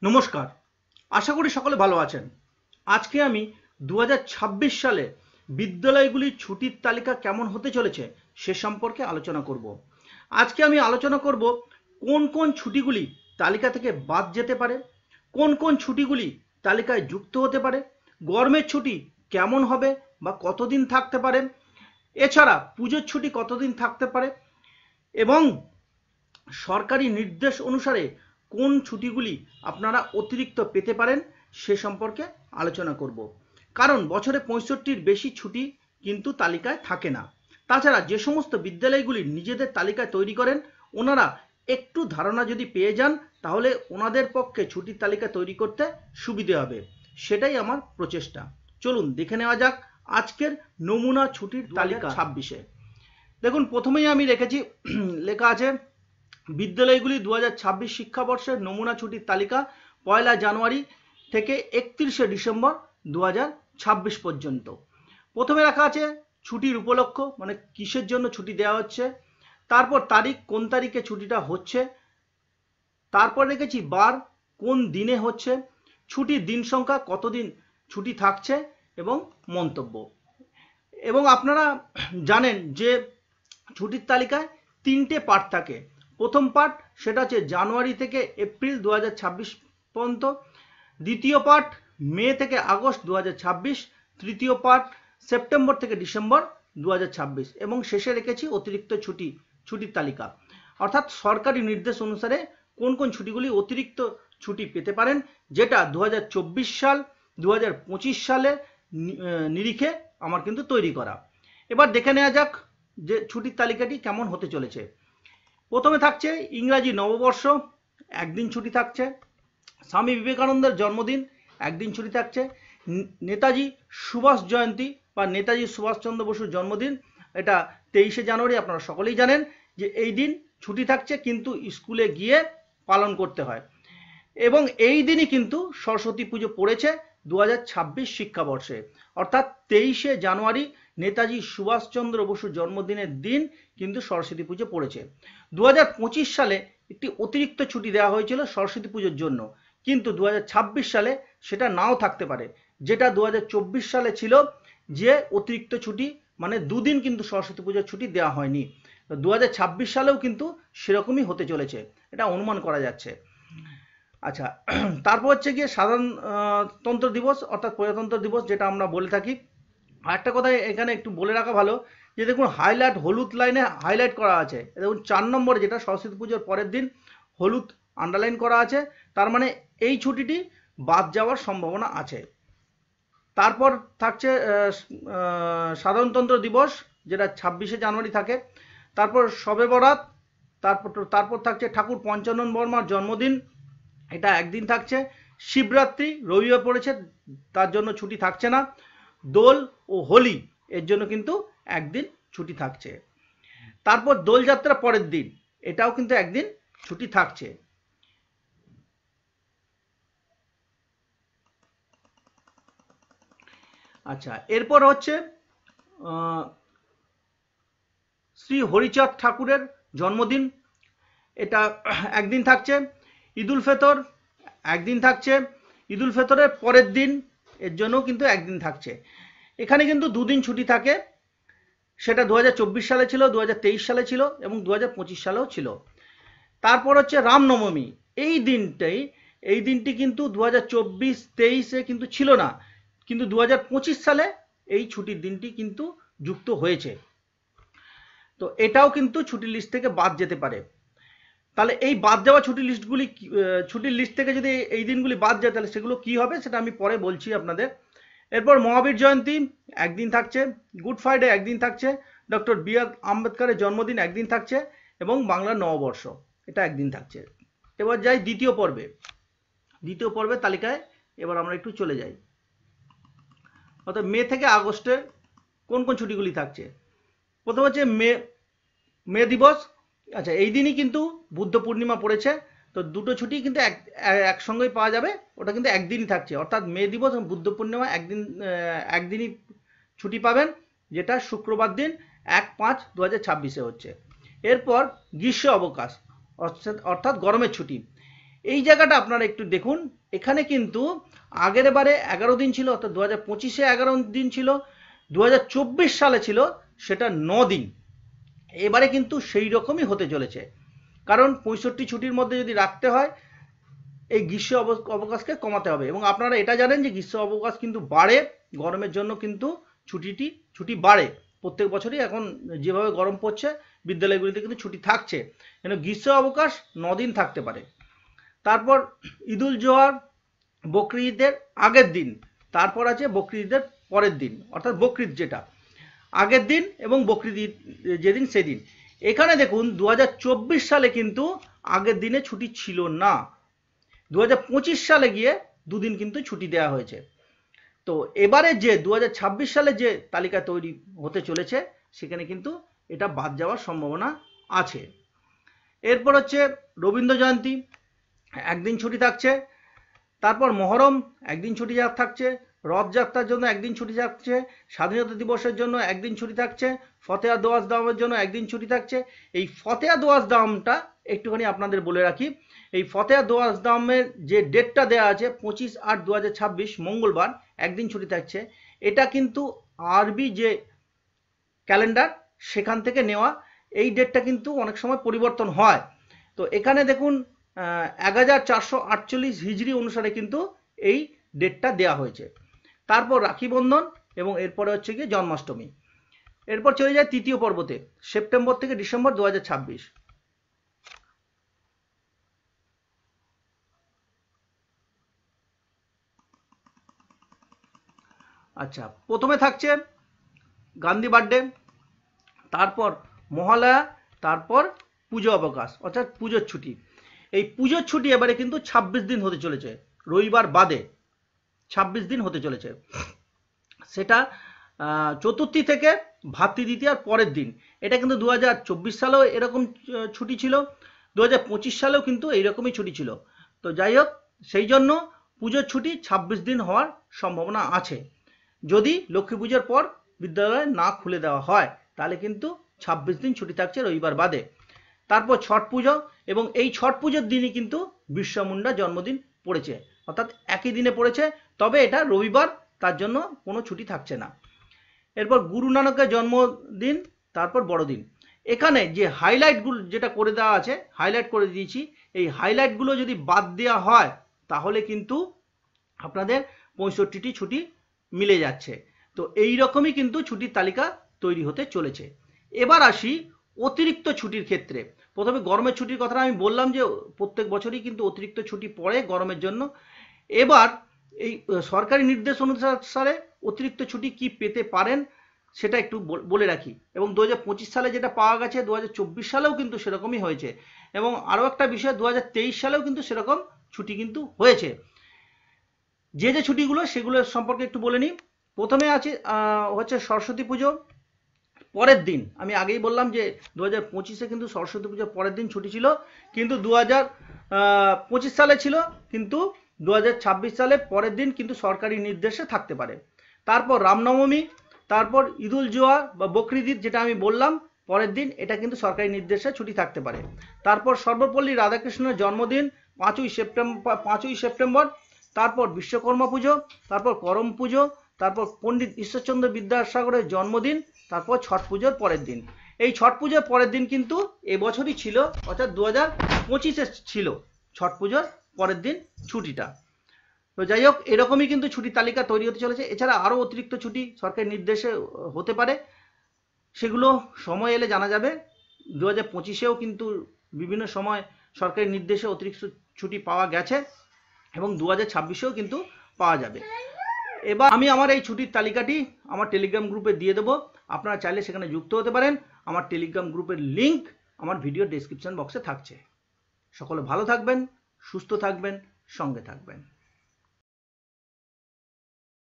নমস্কার, আশা করি সকলে ভালো আছেন। আজকে আমি 2026 সালে বিদ্যালয়গুলির ছুটির তালিকা কেমন হতে চলেছে সে সম্পর্কে আলোচনা করব। আজকে আমি আলোচনা করব কোন কোন ছুটিগুলি তালিকা থেকে বাদ যেতে পারে, কোন কোন ছুটিগুলি তালিকায় যুক্ত হতে পারে, গরমের ছুটি কেমন হবে বা কতদিন থাকতে পারে, এছাড়া পুজোর ছুটি কতদিন থাকতে পারে এবং সরকারি নির্দেশ অনুসারে কোন ছুটিগুলি আপনারা অতিরিক্ত পেতে পারেন সে সম্পর্কে আলোচনা করব। কারণ বছরে 65-র বেশি ছুটি কিন্তু তালিকায় থাকে না। তাছাড়া যে সমস্ত বিদ্যালয়গুলি নিজেদের তালিকায় তৈরি করেন ওনারা একটু ধারণা যদি পেয়ে যান তাহলে ওনাদের পক্ষে ছুটির তালিকা তৈরি করতে সুবিধে হবে, সেটাই আমার প্রচেষ্টা। চলুন দেখে নেওয়া যাক আজকের নমুনা ছুটির তালিকা 2026-এ। দেখুন, প্রথমেই আমি রেখেছি, লেখা আছে বিদ্যালয়গুলি 2026 শিক্ষাবর্ষের নমুনা ছুটির তালিকা 1 জানুয়ারি থেকে 31 ডিসেম্বর 2026 পর্যন্ত। প্রথমে রাখা আছে ছুটির উপলক্ষ, মানে কিসের জন্য ছুটি দেওয়া হচ্ছে, তারপর তারিখ, কোন তারিখে ছুটিটা হচ্ছে, তারপর রেখেছি বার, কোন দিনে হচ্ছে, ছুটির দিন সংখ্যা, কতদিন ছুটি থাকছে এবং মন্তব্য। এবং আপনারা জানেন যে ছুটির তালিকায় 3টে পার্ট থাকে। প্রথম পার্ট সেটা হচ্ছে জানুয়ারি থেকে এপ্রিল 2026 পর্যন্ত, দ্বিতীয় পার্ট মে থেকে আগস্ট 2026, তৃতীয় পার্ট সেপ্টেম্বর থেকে ডিসেম্বর 2026 এবং শেষে রেখেছি অতিরিক্ত ছুটির তালিকা, অর্থাৎ সরকারি নির্দেশ অনুসারে কোন কোন ছুটিগুলি অতিরিক্ত ছুটি পেতে পারেন, যেটা 2024 সাল 2025 সালে নিরিখে আমার কিন্তু তৈরি করা। এবার দেখে নেওয়া যাক যে ছুটির তালিকাটি কেমন হতে চলেছে। প্রথমে থাকছে ইংরাজি নববর্ষ, একদিন ছুটি থাকছে। স্বামী বিবেকানন্দের জন্মদিন, একদিন ছুটি থাকছে। নেতাজি সুভাষ জয়ন্তী বা নেতাজি সুভাষচন্দ্র বসুর জন্মদিন, এটা 23 জানুয়ারি, আপনারা সকলেই জানেন যে এই দিন ছুটি থাকছে, কিন্তু স্কুলে গিয়ে পালন করতে হয়। এবং এই দিনই কিন্তু সরস্বতী পুজো পড়েছে 2026 শিক্ষাবর্ষে, অর্থাৎ 23 জানুয়ারি নেতাজি সুভাষচন্দ্র বসুর জন্মদিনের দিন কিন্তু সরস্বতী পুজো পড়েছে। 2025 সালে একটি অতিরিক্ত ছুটি দেওয়া হয়েছিল সরস্বতী পুজোর জন্য, কিন্তু 2026 সালে সেটা নাও থাকতে পারে, যেটা 2024 সালে ছিল যে অতিরিক্ত ছুটি, মানে দুদিন কিন্তু সরস্বতী পুজোর ছুটি দেওয়া হয়নি। 2026 সালেও কিন্তু সেরকমই হতে চলেছে, এটা অনুমান করা যাচ্ছে। আচ্ছা, তারপর হচ্ছে গিয়ে সাধারণতন্ত্র দিবস অর্থাৎ প্রজাতন্ত্র দিবস, যেটা আমরা বলে থাকি। আরেকটা কথা এখানে একটু বলে রাখা ভালো, যে দেখুন হাইলাইট, হলুদ লাইনে হাইলাইট করা আছে, দেখুন 4 নম্বরে, যেটা সরস্বতী পুজোর পরের দিন, হলুদ আন্ডারলাইন করা আছে, তার মানে এই ছুটিটি বাদ যাওয়ার সম্ভাবনা আছে। তারপর থাকছে সাধারণতন্ত্র দিবস, যেটা 26 জানুয়ারি থাকে। তারপর শবে বরাত, তারপর থাকছে ঠাকুর পঞ্চানন বর্মার জন্মদিন, এটা একদিন থাকছে। শিবরাত্রি রবিবার পড়েছে, তার জন্য ছুটি থাকছে না। দোল ও হোলি, এর জন্য কিন্তু একদিন ছুটি থাকছে। তারপর দোলযাত্রা পরের দিন, এটাও কিন্তু একদিন ছুটি থাকছে। আচ্ছা, এরপর হচ্ছে শ্রী হরিচাঁদ ঠাকুরের জন্মদিন, এটা একদিন থাকছে। ঈদুল ফিতর একদিন থাকছে, ঈদুল ফিতরের পরের দিন, এর জন্য কিন্তু একদিন থাকছে। এখানে কিন্তু দুদিন ছুটি থাকে, সেটা 2024 সালে ছিল, 2023 সালে ছিল এবং 2025 সালেও ছিল। তারপর হচ্ছে রামনবমী, এই দিনটি কিন্তু 2024-23-এ কিন্তু ছিল না, কিন্তু 2025 সালে এই ছুটির দিনটি কিন্তু যুক্ত হয়েছে। তো এটাও কিন্তু ছুটির লিস্ট থেকে বাদ যেতে পারে। তাহলে এই বাদ যাওয়া ছুটির লিস্ট থেকে যদি এই দিনগুলি বাদ যায় তাহলে সেগুলো কি হবে সেটা আমি পরে বলছি আপনাদের। এরপর মহাবীর জয়ন্তী একদিন থাকছে, গুড ফ্রাইডে একদিন থাকছে, ডক্টর বি.আর. আম্বেদকরের জন্মদিন একদিন থাকছে এবং বাংলার নববর্ষ, এটা একদিন থাকছে। এবার যাই দ্বিতীয় পর্বের তালিকায়, এবার আমরা একটু চলে যাই। অর্থাৎ মে থেকে আগস্টে কোন কোন ছুটিগুলি থাকছে। প্রথম হচ্ছে মে দিবস। আচ্ছা, এই দিনই কিন্তু বুদ্ধ পূর্ণিমা পড়েছে, তো দুটো ছুটি কিন্তু একসঙ্গেই পাওয়া যাবে, ওটা কিন্তু একদিনই থাকছে, অর্থাৎ মে দিবস এবং বুদ্ধ পূর্ণিমা একদিনই ছুটি পাবেন, যেটা শুক্রবার দিন 1/5/2026 হচ্ছে। এরপর গ্রীষ্ম অবকাশ অর্থাৎ গরমের ছুটি, এই জায়গাটা আপনারা একটু দেখুন, এখানে কিন্তু আগের বারে 11 দিন ছিল, অর্থাৎ 2025-এ 11 দিন ছিল, 2024 সালে ছিল সেটা 9 দিন। এবারে কিন্তু সেই রকমই হতে চলেছে, কারণ 65 ছুটির মধ্যে যদি রাখতে হয়, এই গ্রীষ্ম অবকাশকে কমাতে হবে। এবং আপনারা এটা জানেন যে গ্রীষ্ম অবকাশ কিন্তু বাড়ে, গরমের জন্য কিন্তু ছুটি বাড়ে প্রত্যেক বছরই। এখন যেভাবে গরম পড়ছে, বিদ্যালয়গুলিতে কিন্তু ছুটি থাকছে, কেন গ্রীষ্ম অবকাশ 9 দিন থাকতে পারে। তারপর ঈদুল জোহার, বকরি ঈদের আগের দিন, তারপর আছে বকরি ঈদের পরের দিন, অর্থাৎ বকরিদ যেটা আগের দিন, এবং বকরি ঈদ যেদিন সেদিন। এখানে দেখুন 2024 সালে কিন্তু আগের দিনে ছুটি ছিল না, 2025 সালে গিয়ে দুদিন কিন্তু ছুটি দেওয়া হয়েছে। তো এবারে যে 2026 সালে যে তালিকা তৈরি হতে চলেছে, সেখানে কিন্তু এটা বাদ যাওয়ার সম্ভাবনা আছে। এরপর হচ্ছে রবীন্দ্র জয়ন্তী, একদিন ছুটি থাকছে। তারপর মহরম, একদিন ছুটি থাকছে। রথযাত্রার জন্য একদিন ছুটি থাকছে। স্বাধীনতা দিবসের জন্য একদিন ছুটি থাকছে। ফতেয়া দোয়াজ দামের জন্য একদিন ছুটি থাকছে। এই ফতেয়া দোয়াজ দামটা একটুখানি আপনাদের বলে রাখি, এই ফতেয়া দোয়াজ দামের যে ডেটটা দেওয়া আছে 25/8/2026 মঙ্গলবার একদিন ছুটি থাকছে, এটা কিন্তু আরবি যে ক্যালেন্ডার সেখান থেকে নেওয়া। এই ডেটটা কিন্তু অনেক সময় পরিবর্তন হয়। তো এখানে দেখুন 1448 হিজরি অনুসারে কিন্তু এই ডেটটা দেওয়া হয়েছে। তারপর রাখি বন্ধন, এবং এরপরে হচ্ছে গিয়ে জন্মাষ্টমী। এরপর চলে যায় তৃতীয় পর্বতে, সেপ্টেম্বর থেকে ডিসেম্বর 2026। আচ্ছা, প্রথমে থাকছে গান্ধী বার্থডে, তারপর মহালয়া, তারপর পুজো অবকাশ, অর্থাৎ পুজোর ছুটি। এই পুজোর ছুটি এবারে কিন্তু 26 দিন হতে চলেছে, রবিবার বাদে 26 দিন হতে চলেছে। সেটা চতুর্থী থেকে ভাতৃদ্বিতীয়ার পরের দিন। এটা কিন্তু 2024 সালেও এরকম ছুটি ছিল, 2025 সালেও কিন্তু এইরকমই ছুটি ছিল। তো যাই হোক, সেই জন্য পুজোর ছুটি 26 দিন হওয়ার সম্ভাবনা আছে। যদি লক্ষ্মী পুজোর পর বিদ্যালয় না খুলে দেওয়া হয়, তাহলে কিন্তু 26 দিন ছুটি থাকছে রবিবার বাদে। তারপর ছট পুজো, এবং এই ছট পুজোর দিনই কিন্তু বিরসা মুন্ডার জন্মদিন পড়েছে, অর্থাৎ একই দিনে পড়েছে, তবে এটা রবিবার, তার জন্য কোনো ছুটি থাকছে না। এরপর গুরু নানকের জন্মদিন, তারপর বড়দিন। এখানে যে হাইলাইটগুলো যেটা করে দেওয়া আছে, হাইলাইট করে দিয়েছি, এই হাইলাইটগুলো যদি বাদ দেওয়া হয়, তাহলে কিন্তু আপনাদের 65টি ছুটি মিলে যাচ্ছে। তো এই রকমই কিন্তু ছুটির তালিকা তৈরি হতে চলেছে। এবার আসি অতিরিক্ত ছুটির ক্ষেত্রে। প্রথমে গরমের ছুটির কথাটা আমি বললাম যে প্রত্যেক বছরই কিন্তু অতিরিক্ত ছুটি পড়ে গরমের জন্য। এবার এই সরকারি নির্দেশ অনুসারে অতিরিক্ত ছুটি কি পেতে পারেন সেটা একটু বলে রাখি। এবং 2025 সালে যেটা পাওয়া গেছে, 2024 সালেও কিন্তু সেরকমই হয়েছে। এবং আরও একটা বিষয়, 2023 সালেও কিন্তু সেরকম ছুটি কিন্তু হয়েছে। যে যে ছুটিগুলো, সেগুলো সম্পর্কে একটু বলে নিই। প্রথমে আছে হচ্ছে সরস্বতী পুজো পরের দিন। আমি আগেই বললাম যে 2025-এ কিন্তু সরস্বতী পুজোর পরের দিন ছুটি ছিল, কিন্তু 2025 সালে ছিল, কিন্তু 2026 সালে পরের দিন কিন্তু সরকারি নির্দেশে থাকতে পারে। তারপর রামনবমী, তারপর ঈদুল জোহা বা বকরি ঈদ যেটা আমি বললাম পরের দিন, এটা কিন্তু সরকারি নির্দেশে ছুটি থাকতে পারে। তারপর সর্বপল্লী রাধাকৃষ্ণের জন্মদিন 5ই সেপ্টেম্বর, তারপর বিশ্বকর্মা পুজো, তারপর করম পুজো, তারপর পণ্ডিত ঈশ্বরচন্দ্র বিদ্যাসাগরের জন্মদিন, তারপর ছট পুজোর পরের দিন। এই ছট পুজোর পরের দিন কিন্তু এবছরই ছিল, অর্থাৎ 2025-এ ছিল ছট পুজোর পরের দিন ছুটিটা। তো যাই হোক, এরকমই কিন্তু ছুটির তালিকা তৈরি হতে চলেছে। এছাড়া আরও অতিরিক্ত ছুটি সরকারি নির্দেশে হতে পারে, সেগুলো সময় এলে জানা যাবে। 2025-এও কিন্তু বিভিন্ন সময় সরকারি নির্দেশে অতিরিক্ত ছুটি পাওয়া গেছে, এবং 2026-এও কিন্তু পাওয়া যাবে। এবার আমি আমার এই ছুটির তালিকাটি আমার টেলিগ্রাম গ্রুপে দিয়ে দেবো, আপনারা চাইলে সেখানে যুক্ত হতে পারেন। আমার টেলিগ্রাম গ্রুপের লিঙ্ক আমার ভিডিও ডেসক্রিপশন বক্সে থাকছে। সকলে ভালো থাকবেন, সুস্থ থাকবেন, সঙ্গে থাকবেন।